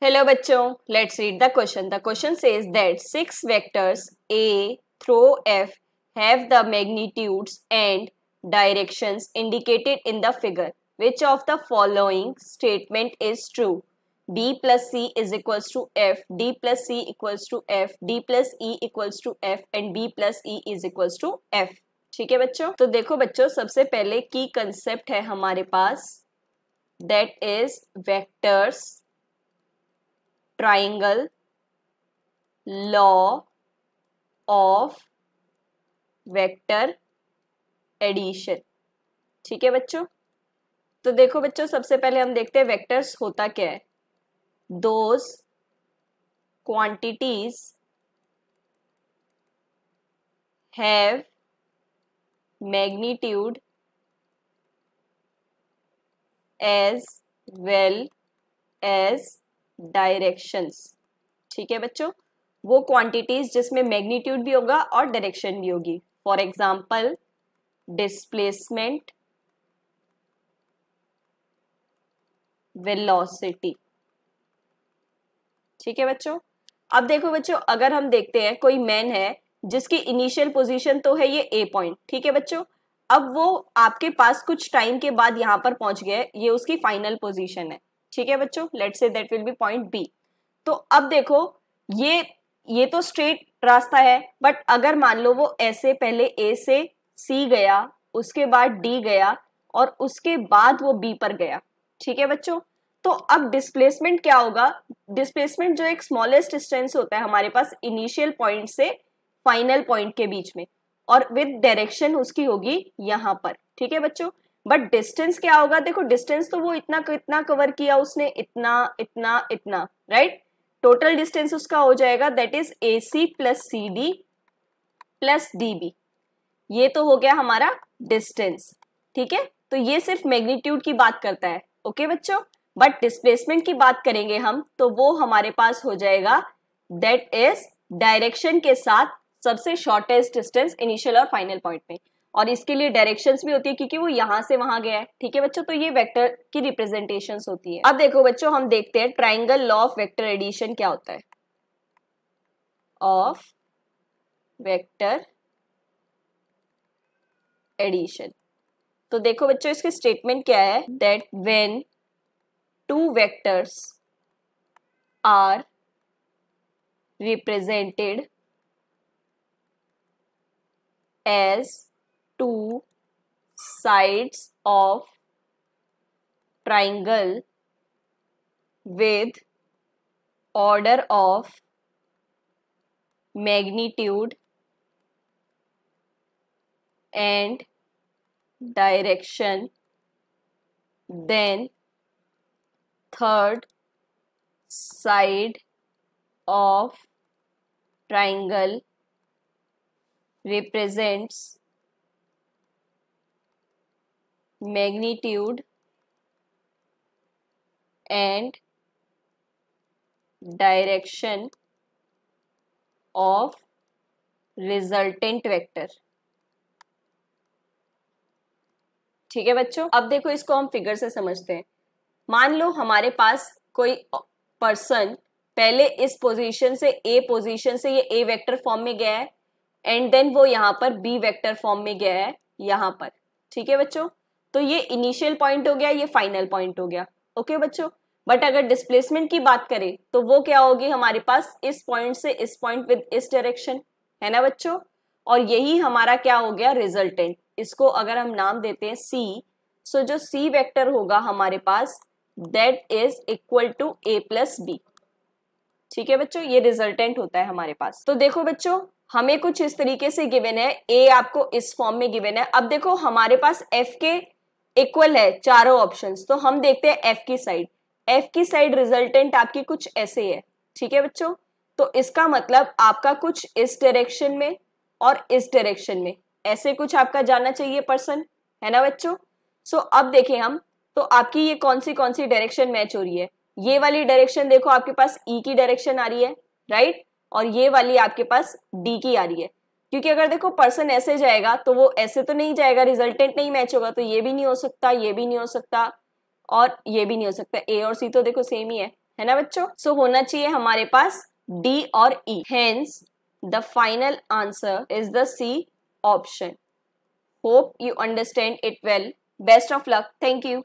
Hello बच्चों, let's read the question. The question says that six vectors A through F have the magnitudes and directions indicated in the figure. Which of the following statement is true? B plus C is equals to F, D plus C equals to F, D plus E equals to F and B plus E is equals to F. ठीक है बच्चों, तो देखो बच्चों, सबसे पहले की concept है हमारे पास, that is vectors, triangle, law of vector addition. ठीक है बच्चों, तो देखो बच्चों, सबसे पहले हम देखते हैं वेक्टर्स होता क्या है. Those quantities have magnitude as well as directions. ठीक है बच्चों, वो क्वांटिटीज जिसमें मैग्नीट्यूड भी होगा और डायरेक्शन भी होगी. For example displacement, velocity. ठीक है बच्चों, अब देखो बच्चों, अगर हम देखते हैं कोई मैन है जिसकी इनिशियल पोजीशन तो है ये ए पॉइंट. ठीक है बच्चों, अब वो आपके पास कुछ टाइम के बाद यहां पर पहुंच गया है, ये उसकी फाइनल पोजीशन है. ठीक है बच्चों, let's say that will be point B. तो अब देखो, ये तो स्ट्रेट रास्ता है, बट अगर मान लो वो ऐसे पहले ए से सी गया, उसके बाद डी गया और उसके बाद वो बी पर गया. ठीक है बच्चों, तो अब डिस्प्लेसमेंट क्या होगा? डिस्प्लेसमेंट जो एक स्मॉलेस्ट डिस्टेंस होता है हमारे पास इनिशियल पॉइंट से फाइनल पॉइंट के बीच में, और विद डायरेक्शन उसकी होगी यहां पर. ठीक है बच्चों, बट डिस्टेंस क्या होगा? देखो डिस्टेंस तो वो इतना कवर किया उसने, इतना इतना इतना, राइट. टोटल डिस्टेंस उसका हो जाएगा that is A C plus C D plus D B. ये तो हो गया हमारा डिस्टेंस. ठीक है, तो ये सिर्फ मैग्नीट्यूड की बात करता है. ओके बच्चों, बट डिस्प्लेसमेंट की बात करेंगे हम, तो वो हमारे पास हो जाएगा दैट इज डायरेक्शन के साथ सबसे शॉर्टेस्ट डिस्टेंस इनिशियल और फाइनल पॉइंट में, और इसके लिए डायरेक्शंस भी होती है क्योंकि वो यहां से वहां गया है. ठीक है बच्चों, तो ये वेक्टर की रिप्रेजेंटेशंस होती है. अब देखो बच्चों, हम देखते हैं triangle law of vector addition क्या होता है. ऑफ वेक्टर एडिशन, तो देखो बच्चों, इसके स्टेटमेंट क्या है, that when two vectors are represented as two sides of triangle with order of magnitude and direction, then third side of triangle represents magnitude and direction of resultant vector. ठीक है बच्चों, अब देखो इसको हम फिगर से समझते हैं. मान लो हमारे पास कोई पर्सन पहले इस पोजीशन से ए पोजीशन से ये ए वेक्टर फॉर्म में गया है, एंड देन वो यहाँ पर बी वेक्टर फॉर्म में गया है यहाँ पर. ठीक है बच्चों, तो ये इनिशियल पॉइंट हो गया, ये फाइनल पॉइंट हो गया. ओके बच्चों, बट अगर डिस्प्लेसमेंट की बात करें तो वो क्या होगी हमारे पास, इस पॉइंट से इस पॉइंट विद इस डायरेक्शन, है ना बच्चों. और यही हमारा क्या हो गया, रिजल्टेंट. इसको अगर हम नाम देते हैं सी, सो जो सी वेक्टर होगा हमारे पास that is equal to A plus B. ठीक है बच्चों, ये रिजल्टेंट होता है हमारे पास. तो देखो बच्चों, हमें कुछ इस तरीके से गिवन है, ए आपको इस फॉर्म में गिवन है. अब देखो हमारे पास एफ के इक्वल है चारों ऑप्शंस, तो हम देखते हैं एफ की साइड. एफ की साइड रिजल्टेंट आपकी कुछ ऐसे है. ठीक है बच्चों, तो इसका मतलब आपका कुछ इस डायरेक्शन में और इस डायरेक्शन में ऐसे कुछ आपका जाना चाहिए पर्सन, है ना बच्चों. सो अब देखें हम, तो आपकी ये कौन सी डायरेक्शन मैच हो रही है. ये वाली डायरेक्शन देखो आपके पास ई की डायरेक्शन आ रही है, राइट, और ये वाली आपके पास डी की आ रही है. क्योंकि अगर देखो पर्सन ऐसे जाएगा तो वो ऐसे तो नहीं जाएगा, रिजल्टेंट नहीं मैच होगा, तो ये भी नहीं हो सकता, ये भी नहीं हो सकता और ये भी नहीं हो सकता. ए और सी तो देखो सेम ही है, है ना बच्चों। सो होना चाहिए हमारे पास डी और E, hence the final answer is the C option. Hope you understand it well. Best of luck. Thank you.